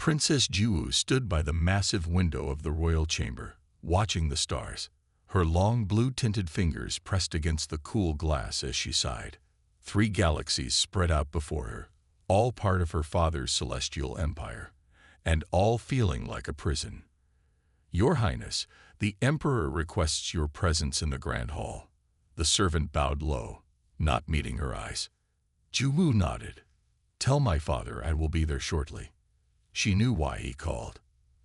Princess Jiwu stood by the massive window of the royal chamber, watching the stars, her long blue-tinted fingers pressed against the cool glass as she sighed. 3 galaxies spread out before her, all part of her father's celestial empire, and all feeling like a prison. "Your Highness, the Emperor requests your presence in the Grand Hall." The servant bowed low, not meeting her eyes. Jiwu nodded. "Tell my father I will be there shortly." She knew why he called.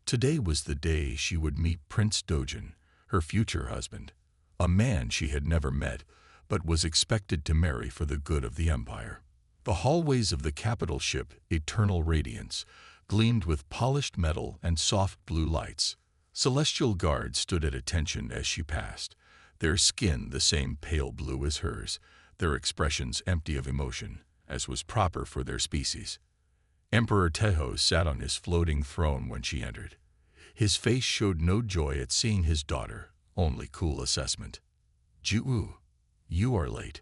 Today was the day she would meet Prince Dojin, her future husband, a man she had never met, but was expected to marry for the good of the empire. The hallways of the capital ship, Eternal Radiance, gleamed with polished metal and soft blue lights. Celestial guards stood at attention as she passed, their skin the same pale blue as hers, their expressions empty of emotion, as was proper for their species. Emperor Teho sat on his floating throne when she entered. His face showed no joy at seeing his daughter, only cool assessment. "Jiwu, you are late.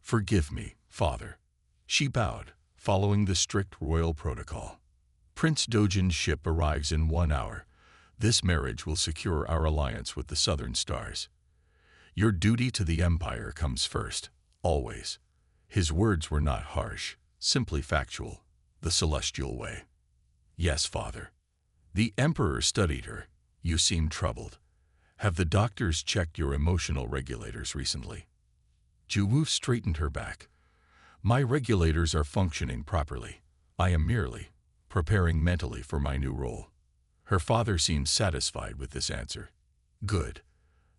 Forgive me, father." She bowed, following the strict royal protocol. "Prince Dojin's ship arrives in 1 hour. This marriage will secure our alliance with the southern stars. Your duty to the empire comes first, always." His words were not harsh, simply factual, the celestial way. "Yes, father." The emperor studied her. "You seem troubled. Have the doctors checked your emotional regulators recently?" Jiwu straightened her back. "My regulators are functioning properly. I am merely preparing mentally for my new role." Her father seemed satisfied with this answer. "Good.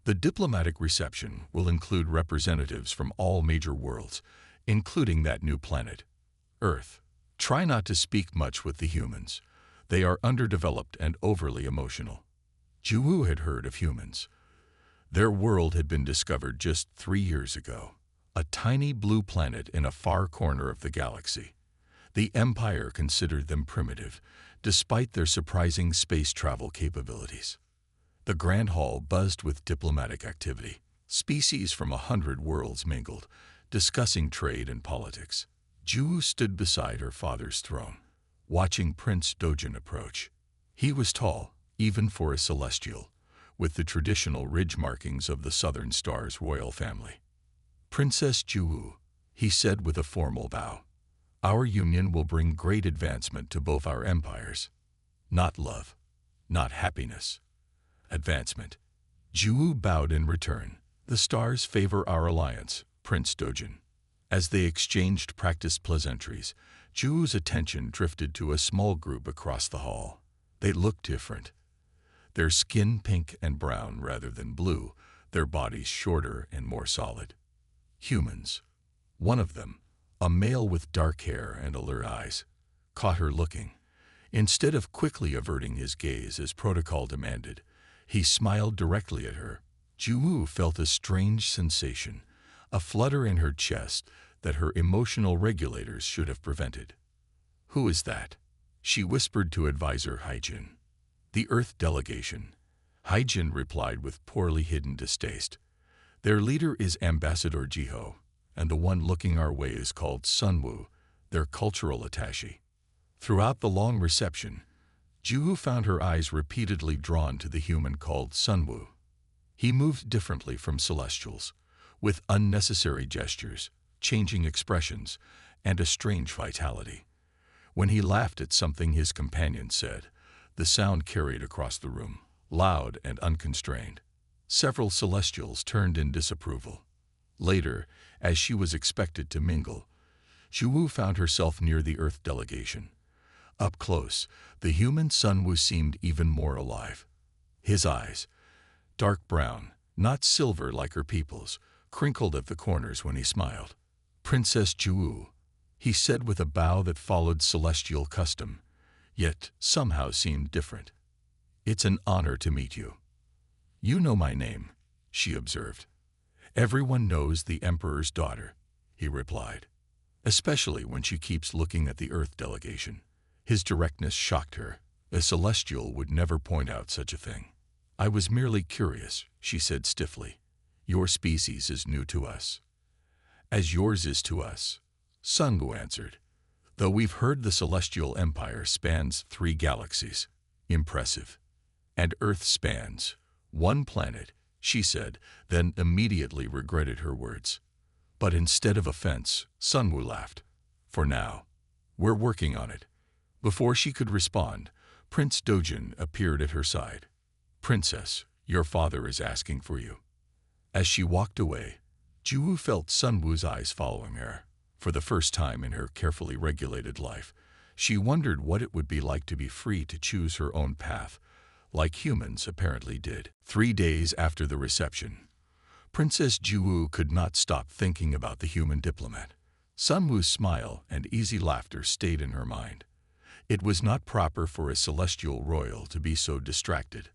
The diplomatic reception will include representatives from all major worlds, including that new planet, Earth. Try not to speak much with the humans. They are underdeveloped and overly emotional." Jiwu had heard of humans. Their world had been discovered just 3 years ago, a tiny blue planet in a far corner of the galaxy. The Empire considered them primitive, despite their surprising space travel capabilities. The Grand Hall buzzed with diplomatic activity. Species from 100 worlds mingled, discussing trade and politics. Jiwu stood beside her father's throne, watching Prince Dojin approach. He was tall, even for a celestial, with the traditional ridge markings of the Southern Star's royal family. "Princess Jiwu," he said with a formal bow, "our union will bring great advancement to both our empires. Not love, not happiness. Advancement." Jiwu bowed in return. "The stars favor our alliance, Prince Dojin." As they exchanged practiced pleasantries, Jiwu's attention drifted to a small group across the hall. They looked different. Their skin pink and brown rather than blue, their bodies shorter and more solid. Humans. One of them, a male with dark hair and alert eyes, caught her looking. Instead of quickly averting his gaze as protocol demanded, he smiled directly at her. Jiwu felt a strange sensation, a flutter in her chest that her emotional regulators should have prevented. "Who is that?" she whispered to advisor Haijin. "The Earth delegation." Haijin replied with poorly hidden distaste. "Their leader is Ambassador Jiho, and the one looking our way is called Sunwoo, their cultural attaché." Throughout the long reception, Jiwu found her eyes repeatedly drawn to the human called Sunwoo. He moved differently from celestials, with unnecessary gestures, changing expressions, and a strange vitality. When he laughed at something his companion said, the sound carried across the room, loud and unconstrained. Several celestials turned in disapproval. Later, as she was expected to mingle, Jiwu found herself near the Earth delegation. Up close, the human Sunwoo seemed even more alive. His eyes, dark brown, not silver like her people's, crinkled at the corners when he smiled. "Princess Jiwu," he said with a bow that followed celestial custom, yet somehow seemed different. "It's an honor to meet you." "You know my name," she observed. "Everyone knows the Emperor's daughter," he replied, "especially when she keeps looking at the Earth delegation." His directness shocked her. A celestial would never point out such a thing. "I was merely curious," she said stiffly. "Your species is new to us." "As yours is to us," Sunwoo answered. Though we've heard the Celestial Empire spans 3 galaxies. Impressive. And Earth spans 1 planet, she said, then immediately regretted her words. But instead of offense, Sunwoo laughed. For now. We're working on it. Before she could respond, Prince Dojin appeared at her side. Princess, your father is asking for you. As she walked away, Juwoo felt Sunwoo's eyes following her. For the first time in her carefully regulated life, she wondered what it would be like to be free to choose her own path, like humans apparently did. 3 days after the reception, Princess Juwoo could not stop thinking about the human diplomat. Sunwoo's smile and easy laughter stayed in her mind. It was not proper for a celestial royal to be so distracted,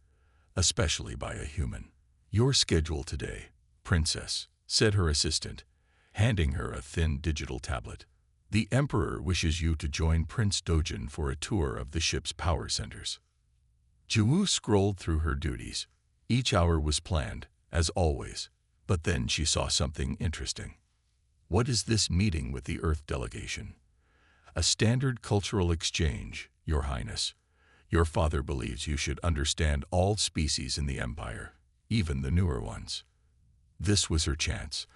especially by a human. Your schedule today, Princess, said her assistant, handing her a thin digital tablet. The Emperor wishes you to join Prince Dojin for a tour of the ship's power centers. Juwoo scrolled through her duties. Each hour was planned, as always, but then she saw something interesting. What is this meeting with the Earth delegation? A standard cultural exchange, Your Highness. Your father believes you should understand all species in the Empire, even the newer ones. This was her chance.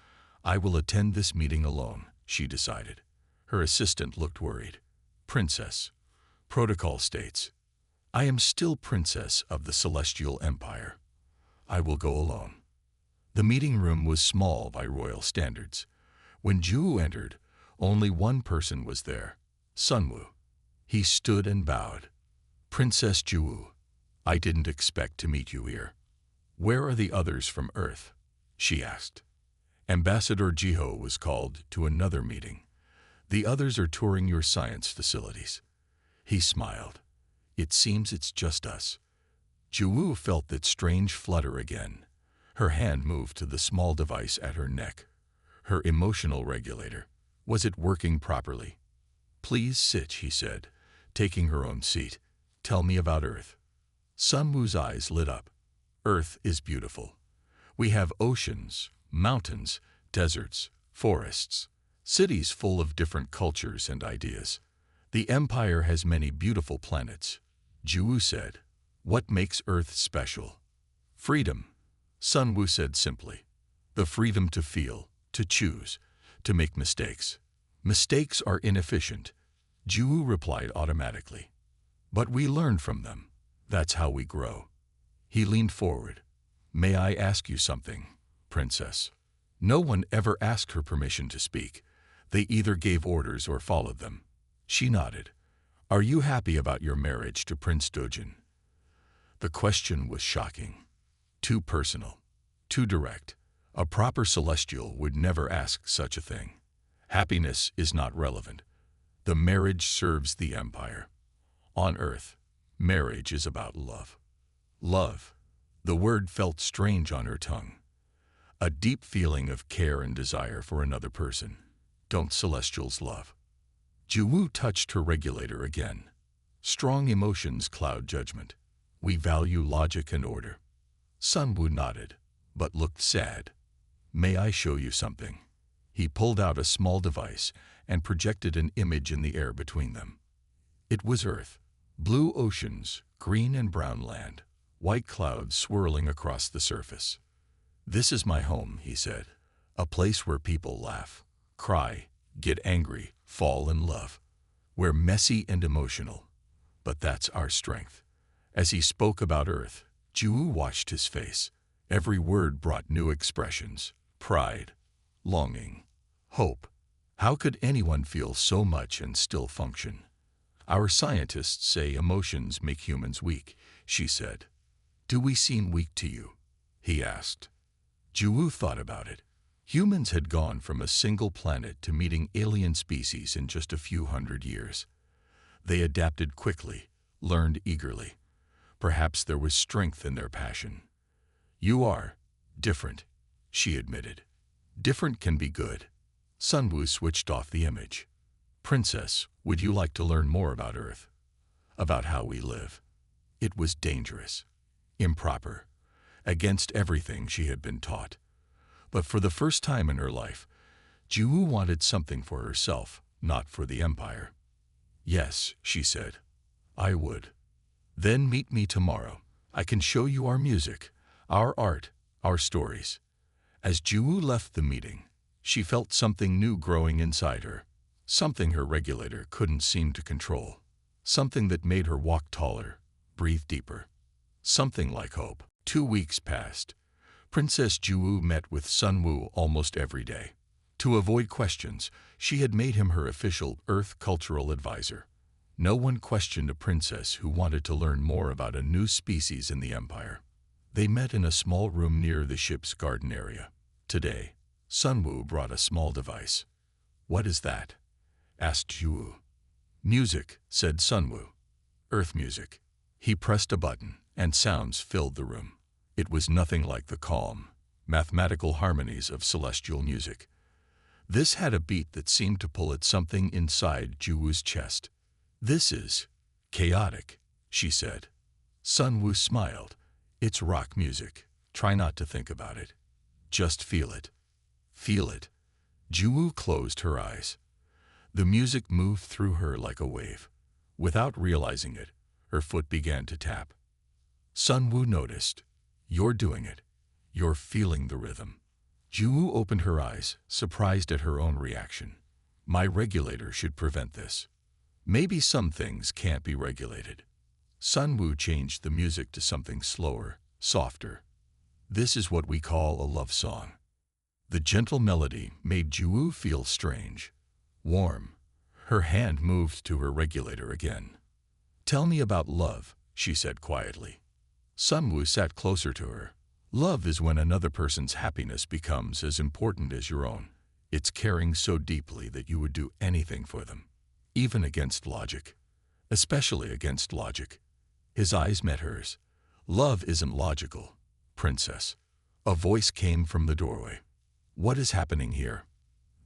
I will attend this meeting alone, she decided. Her assistant looked worried. Princess, protocol states, I am still Princess of the Celestial Empire. I will go alone. The meeting room was small by royal standards. When Juwoo entered, only one person was there, Sunwoo. He stood and bowed. Princess Juwoo, I didn't expect to meet you here. Where are the others from Earth? She asked. Ambassador Jiho was called to another meeting. The others are touring your science facilities. He smiled. It seems it's just us. Juwoo felt that strange flutter again. Her hand moved to the small device at her neck. Her emotional regulator. Was it working properly? Please sit, he said, taking her own seat. Tell me about Earth. Sunwoo's eyes lit up. Earth is beautiful. We have oceans, mountains, deserts, forests, cities full of different cultures and ideas. The Empire has many beautiful planets. Juwoo said. What makes Earth special? Freedom, Sunwoo said simply. The freedom to feel, to choose, to make mistakes. Mistakes are inefficient, Juwoo replied automatically. But we learn from them. That's how we grow. He leaned forward. May I ask you something, Princess? No one ever asked her permission to speak. They either gave orders or followed them. She nodded. Are you happy about your marriage to Prince Dojin? The question was shocking. Too personal. Too direct. A proper celestial would never ask such a thing. Happiness is not relevant. The marriage serves the Empire. On Earth, marriage is about love. Love. The word felt strange on her tongue. A deep feeling of care and desire for another person. Don't celestials love? Juwoo touched her regulator again. Strong emotions cloud judgment. We value logic and order. Sunwoo nodded, but looked sad. May I show you something? He pulled out a small device and projected an image in the air between them. It was Earth. Blue oceans, green and brown land, white clouds swirling across the surface. This is my home, he said. A place where people laugh, cry, get angry, fall in love. We're messy and emotional, but that's our strength. As he spoke about Earth, Juwoo watched his face. Every word brought new expressions. Pride, longing, hope. How could anyone feel so much and still function? Our scientists say emotions make humans weak, she said. Do we seem weak to you? He asked. Juwoo thought about it. Humans had gone from a single planet to meeting alien species in just a few hundred years. They adapted quickly, learned eagerly. Perhaps there was strength in their passion. You are different, she admitted. Different can be good. Sunwoo switched off the image. Princess, would you like to learn more about Earth? About how we live? It was dangerous, improper, against everything she had been taught. But for the first time in her life, Juwoo wanted something for herself, not for the Empire. Yes, she said. I would. Then meet me tomorrow. I can show you our music, our art, our stories. As Juwu left the meeting, she felt something new growing inside her, something her regulator couldn't seem to control, something that made her walk taller, breathe deeper, something like hope. 2 weeks passed. Princess Juwu met with Sunwoo almost every day. To avoid questions, she had made him her official Earth cultural advisor. No one questioned a princess who wanted to learn more about a new species in the empire. They met in a small room near the ship's garden area. Today, Sunwoo brought a small device. What is that? Asked Juwu. Music, said Sunwoo. Earth music. He pressed a button, and sounds filled the room. It was nothing like the calm, mathematical harmonies of celestial music. This had a beat that seemed to pull at something inside Juwu's chest. This is chaotic, she said. Sunwoo smiled. It's rock music. Try not to think about it. Just feel it. Feel it. Juwu closed her eyes. The music moved through her like a wave. Without realizing it, her foot began to tap. Sunwoo noticed. You're doing it. You're feeling the rhythm. Juwu opened her eyes, surprised at her own reaction. My regulator should prevent this. Maybe some things can't be regulated. Sunwoo changed the music to something slower, softer. This is what we call a love song. The gentle melody made Juwu feel strange, warm. Her hand moved to her regulator again. Tell me about love, she said quietly. Sunwoo sat closer to her. Love is when another person's happiness becomes as important as your own. It's caring so deeply that you would do anything for them, even against logic, especially against logic. His eyes met hers. Love isn't logical, princess. A voice came from the doorway. What is happening here?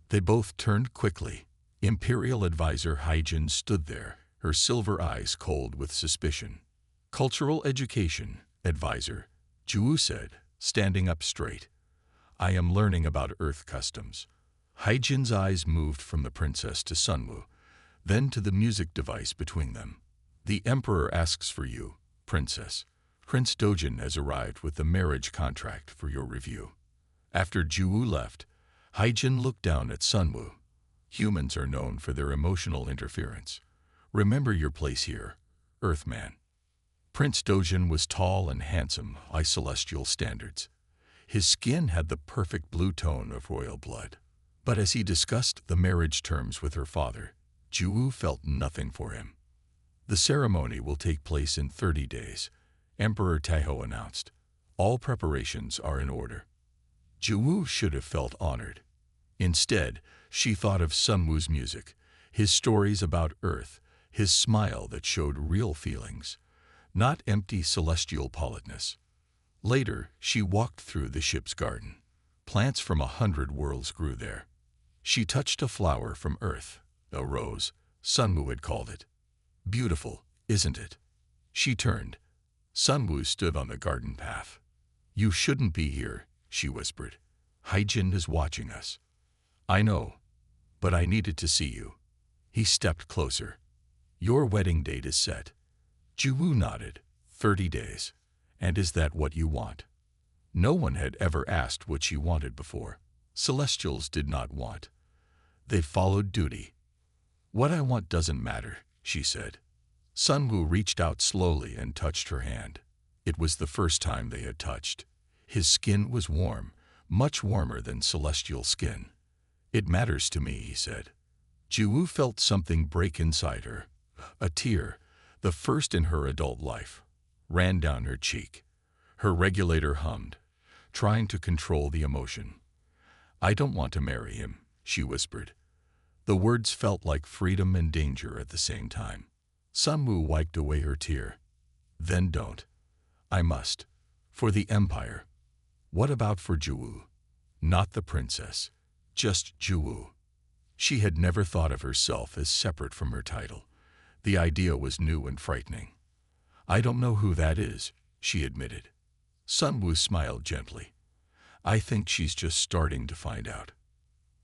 They both turned quickly. Imperial Advisor Haijin stood there, her silver eyes cold with suspicion. Cultural education, advisor, Juwu said, standing up straight. I am learning about Earth customs. Haijin's eyes moved from the princess to Sunwoo, then to the music device between them. The Emperor asks for you, princess. Prince Dojin has arrived with the marriage contract for your review. After Juwu left, Haijin looked down at Sunwoo. Humans are known for their emotional interference. Remember your place here, Earthman. Prince Dojin was tall and handsome by celestial standards. His skin had the perfect blue tone of royal blood. But as he discussed the marriage terms with her father, Juwu felt nothing for him. The ceremony will take place in 30 days, Emperor Taeho announced. All preparations are in order. Juwu should have felt honored. Instead, she thought of Sunwoo's music, his stories about Earth, his smile that showed real feelings, not empty celestial politeness. Later, she walked through the ship's garden. Plants from 100 worlds grew there. She touched a flower from Earth, a rose, Sunwoo had called it. Beautiful, isn't it? She turned. Sunwoo stood on the garden path. You shouldn't be here, she whispered. Haijin is watching us. I know, but I needed to see you. He stepped closer. Your wedding date is set. Juwu nodded. 30 days. And is that what you want? No one had ever asked what she wanted before. Celestials did not want. They followed duty. What I want doesn't matter, she said. Sunwoo reached out slowly and touched her hand. It was the first time they had touched. His skin was warm, much warmer than celestial skin. It matters to me, he said. Juwu felt something break inside her. A tear, the first in her adult life, ran down her cheek. Her regulator hummed, trying to control the emotion. I don't want to marry him, she whispered. The words felt like freedom and danger at the same time. Sunwoo wiped away her tear. Then don't. I must. For the Empire. What about for Juwu? Not the princess. Just Juwu. She had never thought of herself as separate from her title. The idea was new and frightening. I don't know who that is, she admitted. Sunwoo smiled gently. I think she's just starting to find out.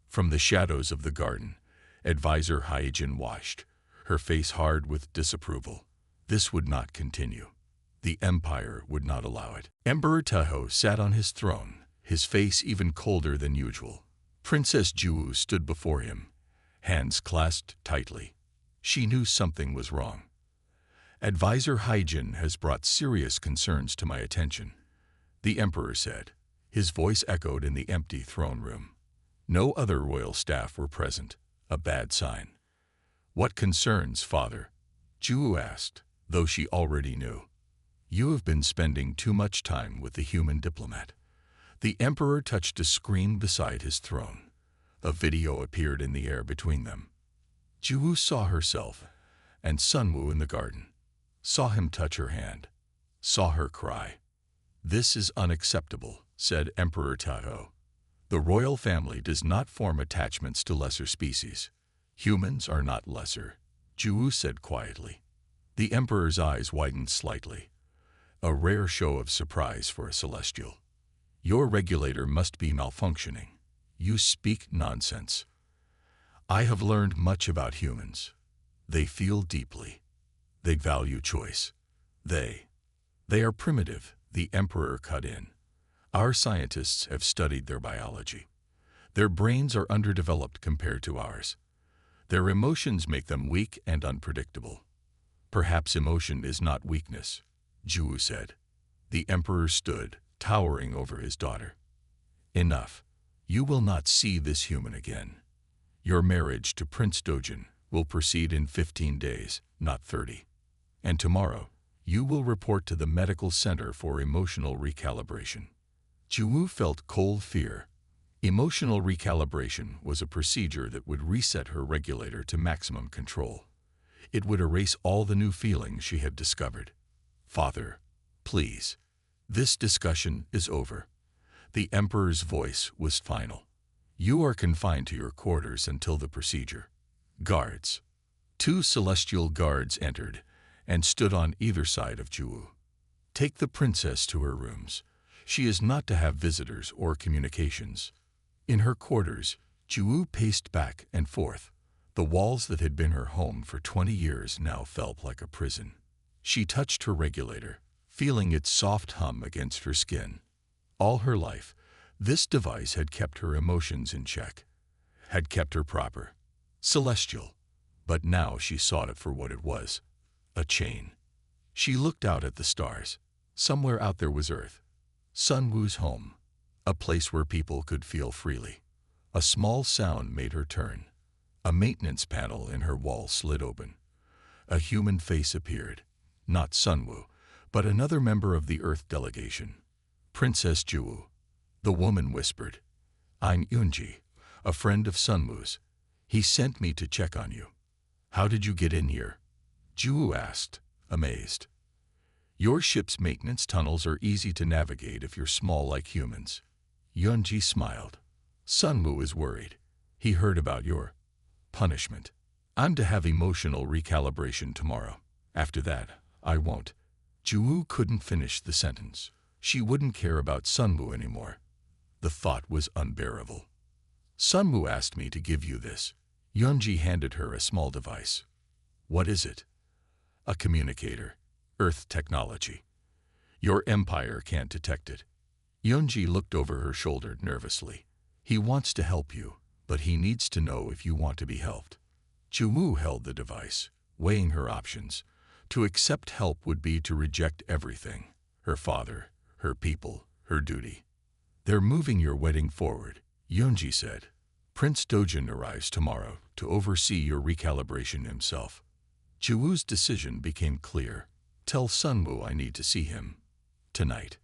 From the shadows of the garden, Advisor Haijin watched. her face hard with disapproval. This would not continue. The Empire would not allow it. Emperor Taho sat on his throne, his face even colder than usual. Princess Juwu stood before him, hands clasped tightly. She knew something was wrong. Advisor Haijin has brought serious concerns to my attention, the Emperor said. His voice echoed in the empty throne room. No other royal staff were present, a bad sign. What concerns, father? Juwu asked, though she already knew. You have been spending too much time with the human diplomat. The Emperor touched a screen beside his throne. A video appeared in the air between them. Juwu saw herself and Sunwoo in the garden, saw him touch her hand, saw her cry. This is unacceptable, said Emperor Taho. The royal family does not form attachments to lesser species. Humans are not lesser, Juwu said quietly. The Emperor's eyes widened slightly, a rare show of surprise for a celestial. Your regulator must be malfunctioning. You speak nonsense. I have learned much about humans. They feel deeply. They value choice. They are primitive, the Emperor cut in. Our scientists have studied their biology. Their brains are underdeveloped compared to ours. Their emotions make them weak and unpredictable. Perhaps emotion is not weakness, Juwu said. The Emperor stood, towering over his daughter. Enough. You will not see this human again. Your marriage to Prince Dojin will proceed in 15 days, not 30. And tomorrow, you will report to the medical center for emotional recalibration. Juwu felt cold fear. Emotional recalibration was a procedure that would reset her regulator to maximum control. It would erase all the new feelings she had discovered. Father, please. This discussion is over. The Emperor's voice was final. You are confined to your quarters until the procedure. Guards. 2 celestial guards entered and stood on either side of Juwu. Take the princess to her rooms. She is not to have visitors or communications. In her quarters, Juwu paced back and forth. The walls that had been her home for 20 years now felt like a prison. She touched her regulator, feeling its soft hum against her skin. All her life, this device had kept her emotions in check, had kept her proper, celestial. But now she saw it for what it was, a chain. She looked out at the stars. Somewhere out there was Earth, Sunwoo's home, a place where people could feel freely. A small sound made her turn. A maintenance panel in her wall slid open. A human face appeared, not Sunwoo, but another member of the Earth delegation. Princess Juwu. The woman whispered. I'm Yunji, a friend of Sunwoo's. He sent me to check on you. How did you get in here? Juwu asked, amazed. Your ship's maintenance tunnels are easy to navigate if you're small like humans. Yunji smiled. Sunwoo is worried. He heard about your punishment. I'm to have emotional recalibration tomorrow. After that, I won't. Juwu couldn't finish the sentence. She wouldn't care about Sunwoo anymore. The thought was unbearable. Sunwoo asked me to give you this. Yunji handed her a small device. What is it? A communicator. Earth technology. Your empire can't detect it. Yunji looked over her shoulder nervously. He wants to help you, but he needs to know if you want to be helped. Juwu held the device, weighing her options. To accept help would be to reject everything. Her father, her people, her duty. They're moving your wedding forward, Yunji said. Prince Dojin arrives tomorrow to oversee your recalibration himself. Juwu's decision became clear. Tell Sunwoo I need to see him. Tonight.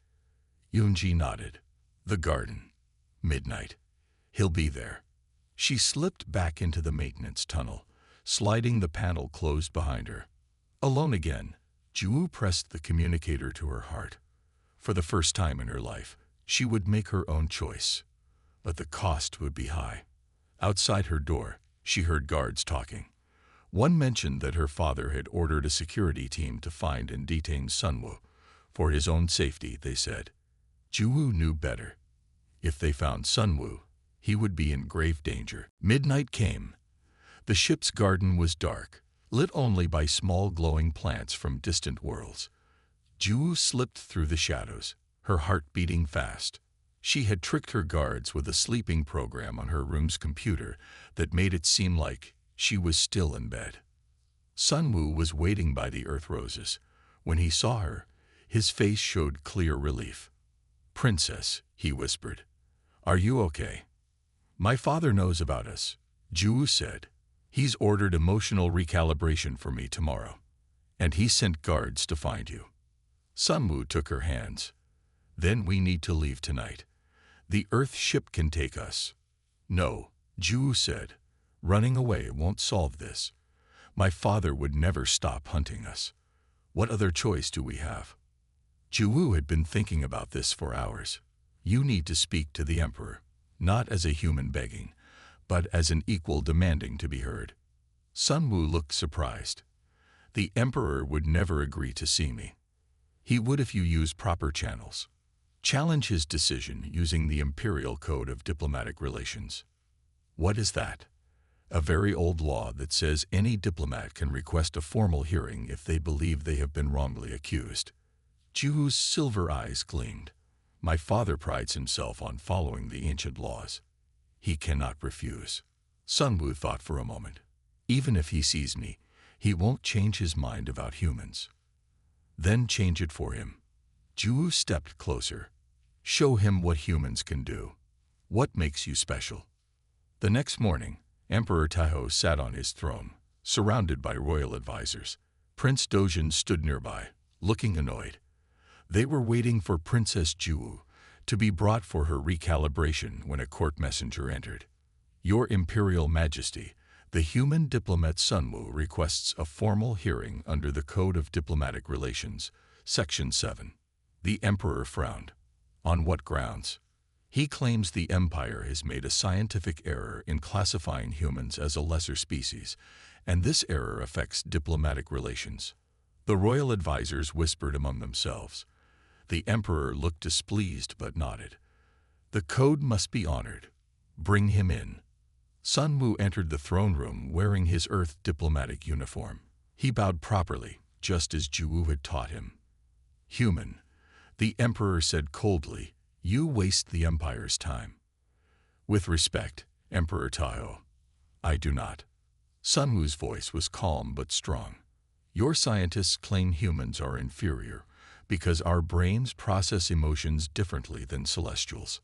Yunji nodded. The garden. Midnight. He'll be there. She slipped back into the maintenance tunnel, sliding the panel closed behind her. Alone again, Juwu pressed the communicator to her heart. For the first time in her life, she would make her own choice. But the cost would be high. Outside her door, she heard guards talking. One mentioned that her father had ordered a security team to find and detain Sunwoo. For his own safety, they said. Juwu knew better. If they found Sunwoo, he would be in grave danger. Midnight came. The ship's garden was dark, lit only by small glowing plants from distant worlds. Ju slipped through the shadows, her heart beating fast. She had tricked her guards with a sleeping program on her room's computer that made it seem like she was still in bed. Sun Wu was waiting by the earth roses. When he saw her, his face showed clear relief. "Princess," he whispered, "are you okay?" "My father knows about us," Ju said. "He's ordered emotional recalibration for me tomorrow, and he sent guards to find you." Sun Wu took her hands. "Then we need to leave tonight. The Earth ship can take us." "No," Ju said. "Running away won't solve this. My father would never stop hunting us. What other choice do we have?" Ju had been thinking about this for hours. "You need to speak to the Emperor, not as a human begging, but as an equal demanding to be heard." Sun Wu looked surprised. "The Emperor would never agree to see me. He would if you use proper channels. Challenge his decision using the Imperial Code of Diplomatic Relations." "What is that?" "A very old law that says any diplomat can request a formal hearing if they believe they have been wrongly accused." Ju's silver eyes gleamed. "My father prides himself on following the ancient laws. He cannot refuse." Sun Wu thought for a moment. "Even if he sees me, he won't change his mind about humans." "Then change it for him." Ju stepped closer. "Show him what humans can do. What makes you special?" The next morning, Emperor Taiho sat on his throne, surrounded by royal advisors. Prince Dojin stood nearby, looking annoyed. They were waiting for Princess Ju to be brought for her recalibration when a court messenger entered. "Your Imperial Majesty, the human diplomat Sun Wu requests a formal hearing under the Code of Diplomatic Relations, Section 7. The Emperor frowned. "On what grounds?" "He claims the Empire has made a scientific error in classifying humans as a lesser species, and this error affects diplomatic relations." The royal advisors whispered among themselves. The Emperor looked displeased but nodded. "The code must be honored. Bring him in." Sun Wu entered the throne room wearing his Earth diplomatic uniform. He bowed properly, just as Ju had taught him. "Human," the Emperor said coldly, "you waste the Empire's time." "With respect, Emperor Taiho, I do not." Sun Wu's voice was calm but strong. "Your scientists claim humans are inferior because our brains process emotions differently than celestials."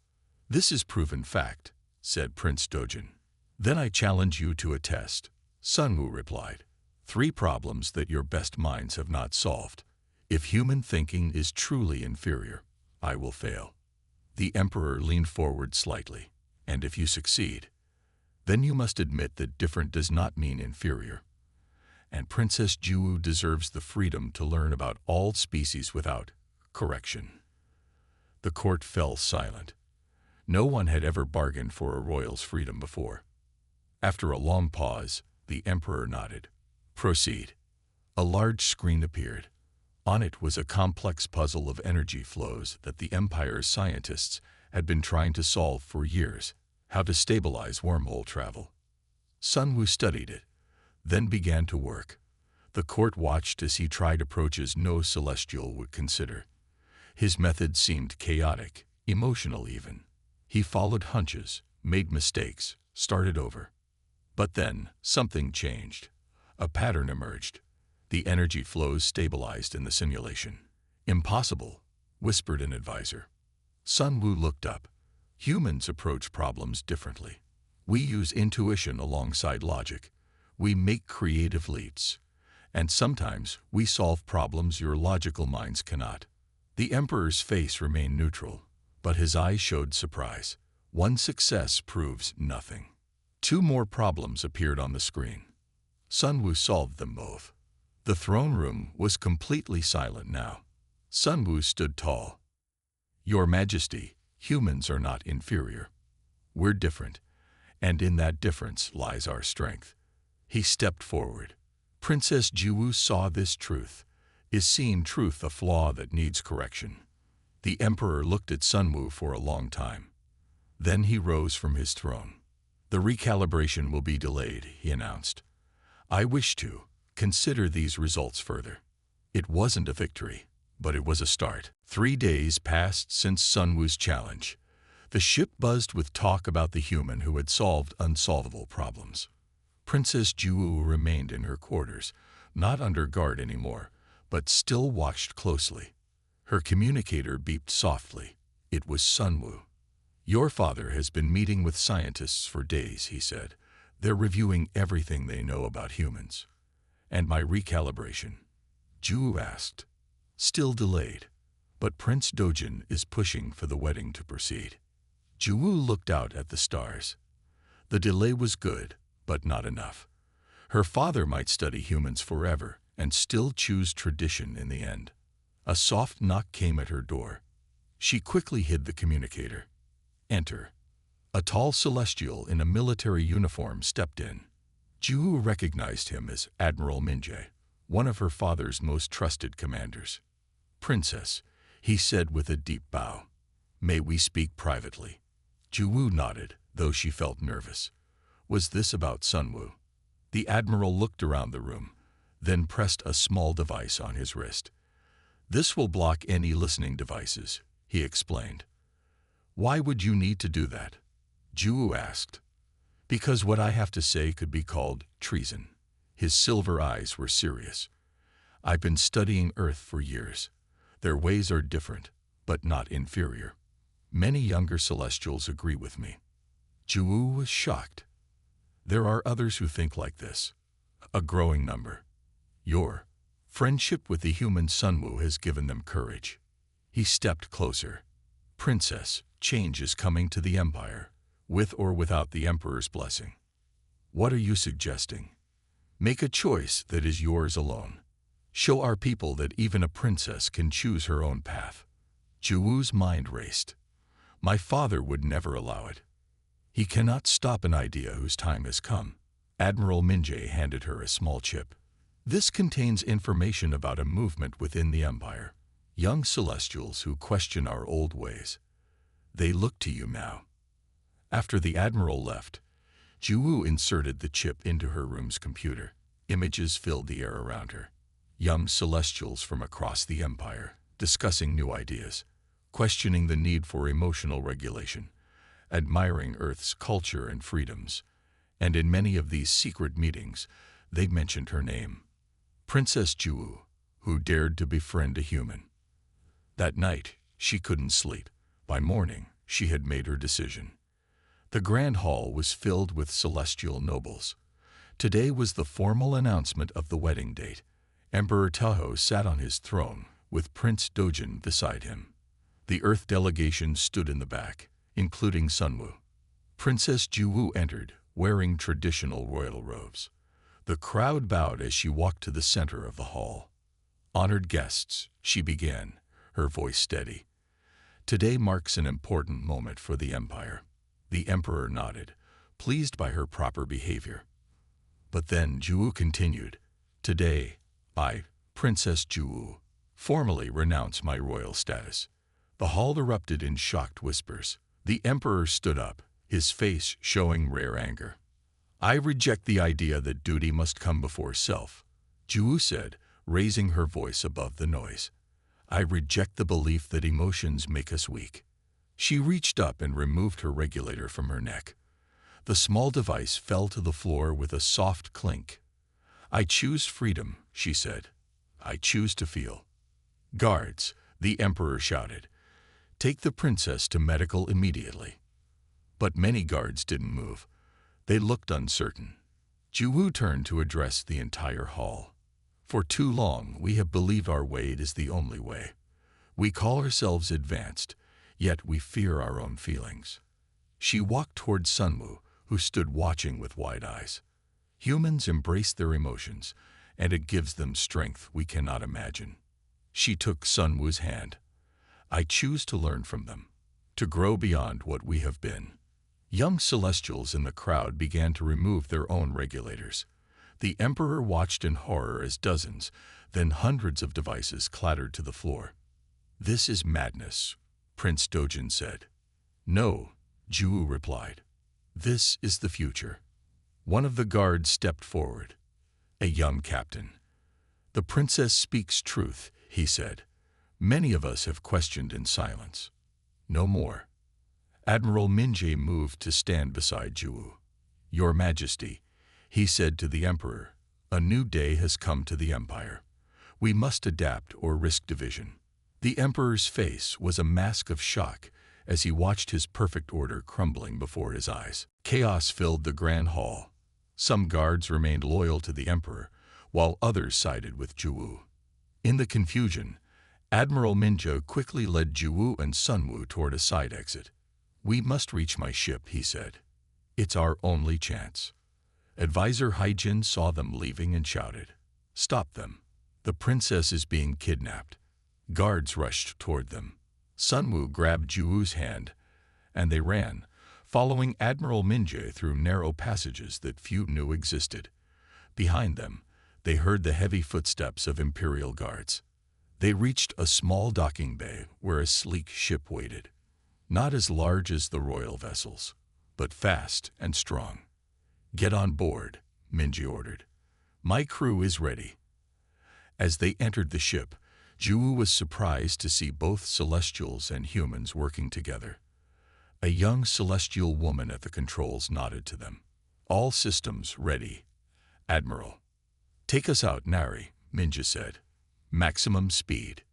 "This is proven fact," said Prince Dojin. "Then I challenge you to a test," Sun Wu replied. "3 problems that your best minds have not solved. If human thinking is truly inferior, I will fail." The Emperor leaned forward slightly. "And if you succeed, then you must admit that different does not mean inferior. And Princess Ju deserves the freedom to learn about all species without correction." The court fell silent. No one had ever bargained for a royal's freedom before. After a long pause, the Emperor nodded. "Proceed." A large screen appeared. On it was a complex puzzle of energy flows that the Empire's scientists had been trying to solve for years. How to stabilize wormhole travel. Sun Wu studied it, then began to work. The court watched as he tried approaches no celestial would consider. His method seemed chaotic, emotional even. He followed hunches, made mistakes, started over. But then, something changed. A pattern emerged. The energy flows stabilized in the simulation. "Impossible," whispered an advisor. Sun Wu looked up. "Humans approach problems differently. We use intuition alongside logic. We make creative leaps. And sometimes we solve problems your logical minds cannot." The Emperor's face remained neutral, but his eyes showed surprise. One success proves nothing. 2 more problems appeared on the screen. Sun Wu solved them both. The throne room was completely silent now. Sun Wu stood tall. "Your Majesty, humans are not inferior. We're different, and in that difference lies our strength." He stepped forward. Princess Ju saw this truth. Is seeing truth a flaw that needs correction? The Emperor looked at Sun Wu for a long time. Then he rose from his throne. "The recalibration will be delayed," he announced. "I wish to Consider these results further. It wasn't a victory, but it was a start. 3 days passed since Sunwoo's challenge. The ship buzzed with talk about the human who had solved unsolvable problems. Princess Juwu remained in her quarters, not under guard anymore, but still watched closely. Her communicator beeped softly. It was Sunwoo. "Your father has been meeting with scientists for days," he said. "They're reviewing everything they know about humans." "And my recalibration?" Juwu asked. "Still delayed, but Prince Dojin is pushing for the wedding to proceed." Juwu looked out at the stars. The delay was good, but not enough. Her father might study humans forever and still choose tradition in the end. A soft knock came at her door. She quickly hid the communicator. "Enter." A tall celestial in a military uniform stepped in. Juwu recognized him as Admiral Minjae, one of her father's most trusted commanders. "Princess," he said with a deep bow, "may we speak privately?" Juwu nodded, though she felt nervous. Was this about Sunwoo? The Admiral looked around the room, then pressed a small device on his wrist. "This will block any listening devices," he explained. "Why would you need to do that?" Juwu asked. "Because what I have to say could be called treason." His silver eyes were serious. "I've been studying Earth for years. Their ways are different, but not inferior. Many younger Celestials agree with me." Juwu was shocked. "There are others who think like this. A growing number. Your friendship with the human Sunwoo has given them courage." He stepped closer. "Princess, change is coming to the Empire, with or without the Emperor's blessing. What are you suggesting? Make a choice that is yours alone. Show our people that even a princess can choose her own path." Juwu's mind raced. "My father would never allow it. He cannot stop an idea whose time has come." Admiral Minjae handed her a small chip. "This contains information about a movement within the Empire. Young Celestials who question our old ways. They look to you now." After the Admiral left, Juwu inserted the chip into her room's computer. Images filled the air around her. Young Celestials from across the Empire, discussing new ideas, questioning the need for emotional regulation, admiring Earth's culture and freedoms. And in many of these secret meetings, they mentioned her name. Princess Juwu, who dared to befriend a human. That night, she couldn't sleep. By morning, she had made her decision. The Grand Hall was filled with celestial nobles. Today was the formal announcement of the wedding date. Emperor Taho sat on his throne, with Prince Dojin beside him. The Earth delegation stood in the back, including Sunwoo. Princess Juwu entered, wearing traditional royal robes. The crowd bowed as she walked to the center of the hall. "Honored guests," she began, her voice steady. "Today marks an important moment for the Empire." The Emperor nodded, pleased by her proper behavior. But then Juwu continued, "Today, I, Princess Juwu, formally renounce my royal status." The hall erupted in shocked whispers. The Emperor stood up, his face showing rare anger. "I reject the idea that duty must come before self," Juwu said, raising her voice above the noise. "I reject the belief that emotions make us weak." She reached up and removed her regulator from her neck. The small device fell to the floor with a soft clink. "I choose freedom," she said. "I choose to feel." "Guards," the Emperor shouted. "Take the princess to medical immediately." But many guards didn't move. They looked uncertain. Juwu turned to address the entire hall. "For too long, we have believed our way is the only way. We call ourselves advanced, yet we fear our own feelings." She walked toward Sunwoo, who stood watching with wide eyes. "Humans embrace their emotions, and it gives them strength we cannot imagine." She took Sunwoo's hand. "I choose to learn from them, to grow beyond what we have been." Young Celestials in the crowd began to remove their own regulators. The Emperor watched in horror as dozens, then hundreds of devices clattered to the floor. "This is madness," Prince Dojin said. "No," Juwu replied. "This is the future." One of the guards stepped forward. A young captain. "The princess speaks truth," he said. "Many of us have questioned in silence." "No more." Admiral Minje moved to stand beside Juwu. "Your Majesty," he said to the Emperor, "a new day has come to the Empire. We must adapt or risk division." The Emperor's face was a mask of shock as he watched his perfect order crumbling before his eyes. Chaos filled the Grand Hall. Some guards remained loyal to the Emperor, while others sided with Juwu. In the confusion, Admiral Minje quickly led Juwu and Sunwoo toward a side exit. "We must reach my ship," he said. "It's our only chance." Advisor Haijin saw them leaving and shouted, "Stop them! The princess is being kidnapped." Guards rushed toward them. Sunwoo grabbed Juwu's hand, and they ran, following Admiral Minje through narrow passages that few knew existed. Behind them, they heard the heavy footsteps of Imperial guards. They reached a small docking bay where a sleek ship waited. Not as large as the royal vessels, but fast and strong. "Get on board," Minje ordered. "My crew is ready." As they entered the ship, Juwu was surprised to see both Celestials and humans working together. A young Celestial woman at the controls nodded to them. "All systems ready, Admiral." "Take us out, Nari," Minje said. "Maximum speed."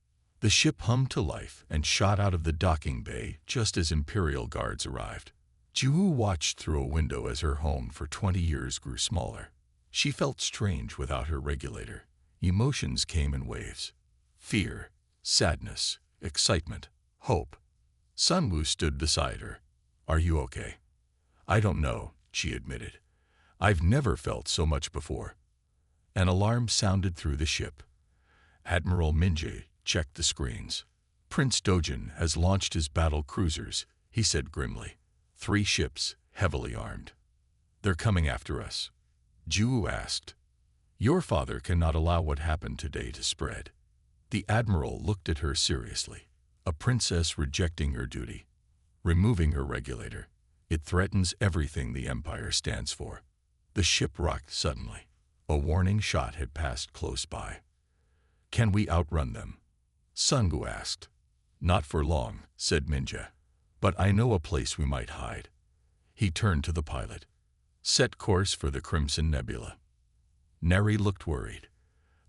The ship hummed to life and shot out of the docking bay just as Imperial guards arrived. Juwu watched through a window as her home for 20 years grew smaller. She felt strange without her regulator. Emotions came in waves. Fear, sadness, excitement, hope. Sunwoo stood beside her. "Are you okay?" "I don't know," she admitted. "I've never felt so much before." An alarm sounded through the ship. Admiral Minje checked the screens. "Prince Dojin has launched his battle cruisers," he said grimly. 3 ships, heavily armed. "They're coming after us." Juwu asked, "Your father cannot allow what happened today to spread." The Admiral looked at her seriously. "A princess rejecting her duty, removing her regulator. It threatens everything the Empire stands for." The ship rocked suddenly. A warning shot had passed close by. "Can we outrun them?" Sunwoo asked. "Not for long," said Minje. "But I know a place we might hide." He turned to the pilot. "Set course for the Crimson Nebula." Neri looked worried.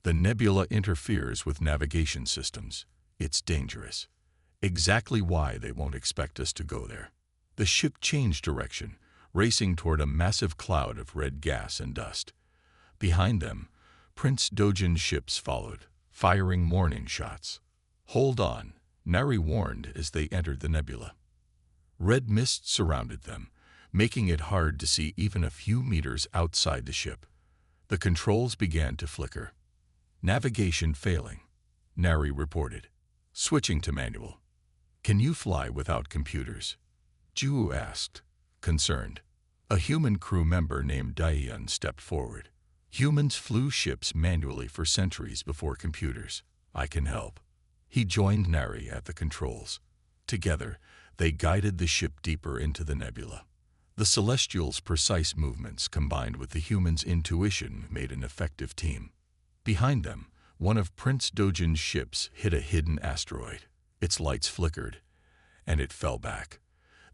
"The nebula interferes with navigation systems. It's dangerous." "Exactly why they won't expect us to go there." The ship changed direction, racing toward a massive cloud of red gas and dust. Behind them, Prince Dojin's ships followed, firing warning shots. "Hold on," Nari warned as they entered the nebula. Red mist surrounded them, making it hard to see even a few meters outside the ship. The controls began to flicker. "Navigation failing," Nari reported. "Switching to manual." "Can you fly without computers?" Juwu asked, concerned. A human crew member named Daeyeon stepped forward. "Humans flew ships manually for centuries before computers. I can help." He joined Nari at the controls. Together, they guided the ship deeper into the nebula. The Celestials' precise movements combined with the humans' intuition made an effective team. Behind them, one of Prince Dojin's ships hit a hidden asteroid. Its lights flickered, and it fell back.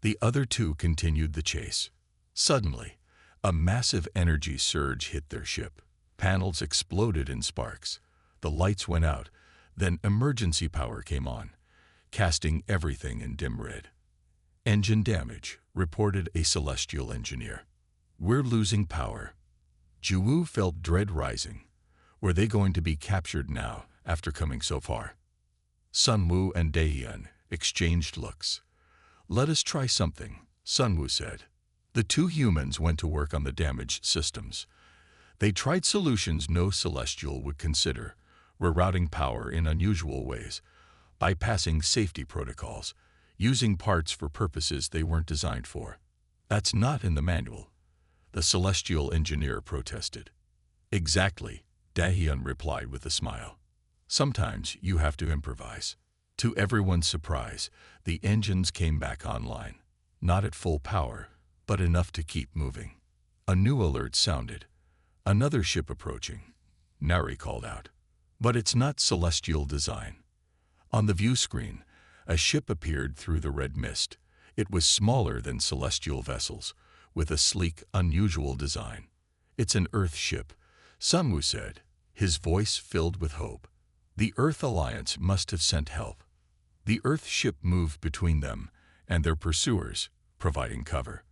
The other 2 continued the chase. Suddenly, a massive energy surge hit their ship. Panels exploded in sparks. The lights went out, then emergency power came on, casting everything in dim red. "Engine damage," reported a Celestial engineer. "We're losing power." Juwu felt dread rising. Were they going to be captured now, after coming so far? Sunwoo and Daeyeon exchanged looks. "Let us try something," Sunwoo said. The 2 humans went to work on the damaged systems. They tried solutions no Celestial would consider, rerouting power in unusual ways, bypassing safety protocols, using parts for purposes they weren't designed for. "That's not in the manual," the Celestial engineer protested. "Exactly," Daeyeon replied with a smile. "Sometimes you have to improvise." To everyone's surprise, the engines came back online, not at full power, but enough to keep moving. A new alert sounded. Another ship approaching, Nari called out. But it's not celestial design. On the view screen, a ship appeared through the red mist. It was smaller than celestial vessels, with a sleek, unusual design. It's an Earth ship, Sunwoo said, his voice filled with hope. The Earth Alliance must have sent help. The Earth ship moved between them and their pursuers, providing cover.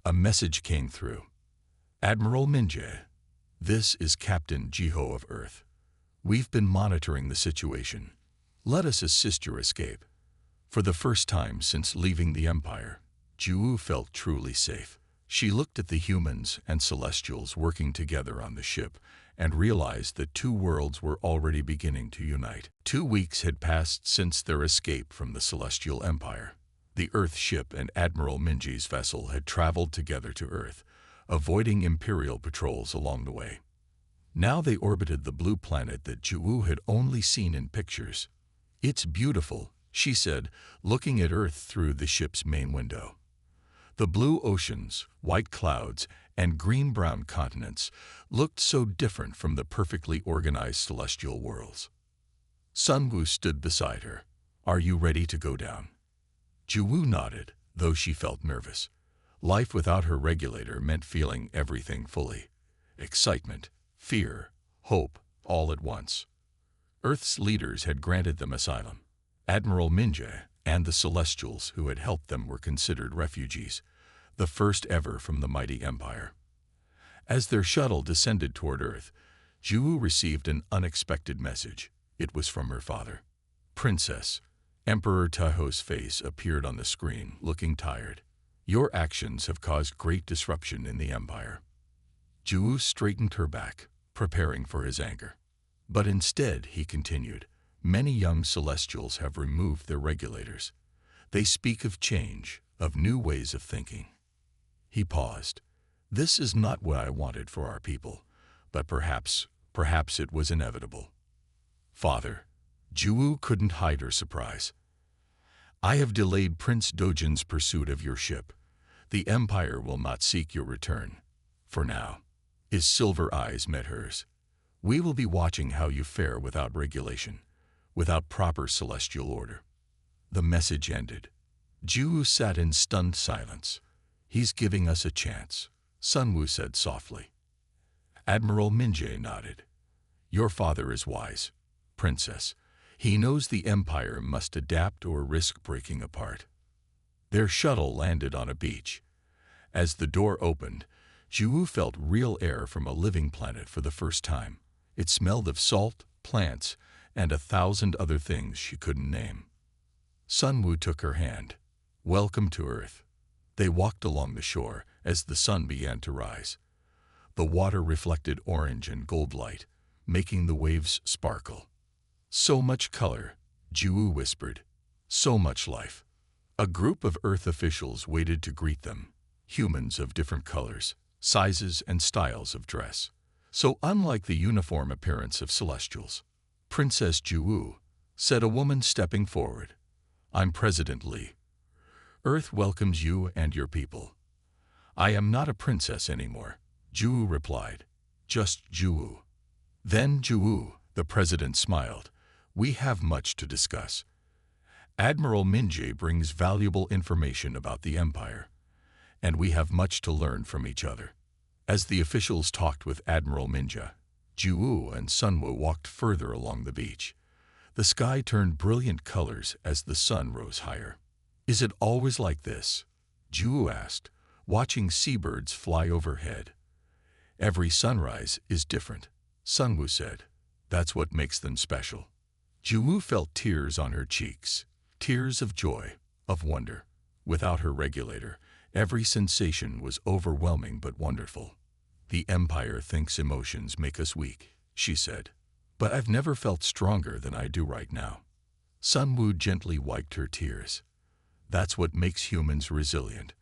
A message came through. Admiral Minjae, this is Captain Jiho of Earth. We've been monitoring the situation. Let us assist your escape. For the first time since leaving the Empire, Juwu felt truly safe. She looked at the humans and Celestials working together on the ship and realized that two worlds were already beginning to unite. 2 weeks had passed since their escape from the Celestial Empire. The Earth ship and Admiral Minji's vessel had traveled together to Earth, avoiding Imperial patrols along the way. Now they orbited the blue planet that Juwu had only seen in pictures. It's beautiful, she said, looking at Earth through the ship's main window. The blue oceans, white clouds, and green-brown continents looked so different from the perfectly organized celestial worlds. Sunwoo stood beside her. Are you ready to go down? Juwu nodded, though she felt nervous. Life without her regulator meant feeling everything fully. Excitement, fear, hope, all at once. Earth's leaders had granted them asylum. Admiral Minjae and the Celestials who had helped them were considered refugees, the first ever from the mighty empire. As their shuttle descended toward Earth, Juwu received an unexpected message. It was from her father. Princess, Emperor Taho's face appeared on the screen, looking tired. Your actions have caused great disruption in the empire. Juwu straightened her back, preparing for his anger. But instead, he continued, many young Celestials have removed their regulators. They speak of change, of new ways of thinking. He paused. This is not what I wanted for our people, but perhaps it was inevitable. Father, Juwu couldn't hide her surprise. I have delayed Prince Dojin's pursuit of your ship. The Empire will not seek your return. For now. His silver eyes met hers. We will be watching how you fare without regulation, without proper celestial order. The message ended. Juwu sat in stunned silence. He's giving us a chance, Sunwoo said softly. Admiral Minjae nodded. Your father is wise, Princess. He knows the Empire must adapt or risk breaking apart. Their shuttle landed on a beach. As the door opened, Juwu felt real air from a living planet for the first time. It smelled of salt, plants, and 1,000 other things she couldn't name. Sunwoo took her hand. Welcome to Earth. They walked along the shore as the sun began to rise. The water reflected orange and gold light, making the waves sparkle. So much color, Juwu whispered. So much life. A group of Earth officials waited to greet them, humans of different colors, sizes, and styles of dress. So unlike the uniform appearance of Celestials. Princess Juwu, said a woman stepping forward. I'm President Li. Earth welcomes you and your people. I am not a princess anymore, Juwu replied. Just Juwu. Then Juwu, the president smiled. We have much to discuss. Admiral Minjae brings valuable information about the Empire, and we have much to learn from each other. As the officials talked with Admiral Minjae, Juwu and Sunwoo walked further along the beach. The sky turned brilliant colors as the sun rose higher. Is it always like this? Juwu asked, watching seabirds fly overhead. Every sunrise is different, Sunwoo said. That's what makes them special. Juwu felt tears on her cheeks, tears of joy, of wonder. Without her regulator, every sensation was overwhelming but wonderful. The Empire thinks emotions make us weak, she said. But I've never felt stronger than I do right now. Sunwoo gently wiped her tears. That's what makes humans resilient.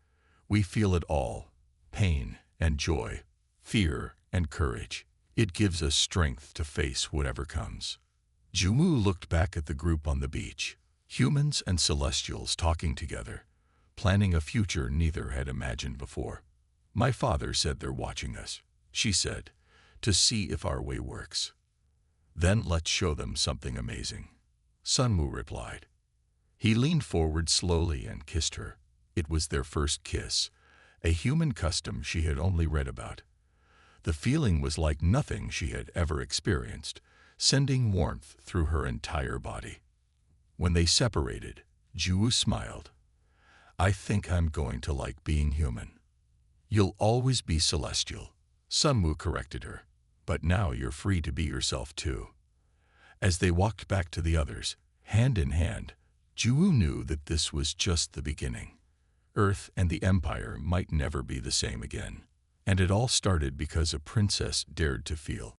We feel it all, pain and joy, fear and courage. It gives us strength to face whatever comes. Juwu looked back at the group on the beach, humans and Celestials talking together, planning a future neither had imagined before. My father said they're watching us, she said. to see if our way works. Then let's show them something amazing, Sunwoo replied. He leaned forward slowly and kissed her. It was their first kiss, a human custom she had only read about. The feeling was like nothing she had ever experienced, sending warmth through her entire body. When they separated, Juwoo smiled. I think I'm going to like being human. You'll always be celestial, Sunwoo corrected her. But now you're free to be yourself too. As they walked back to the others, hand in hand, Juwoo knew that this was just the beginning. Earth and the Empire might never be the same again. And it all started because a princess dared to feel.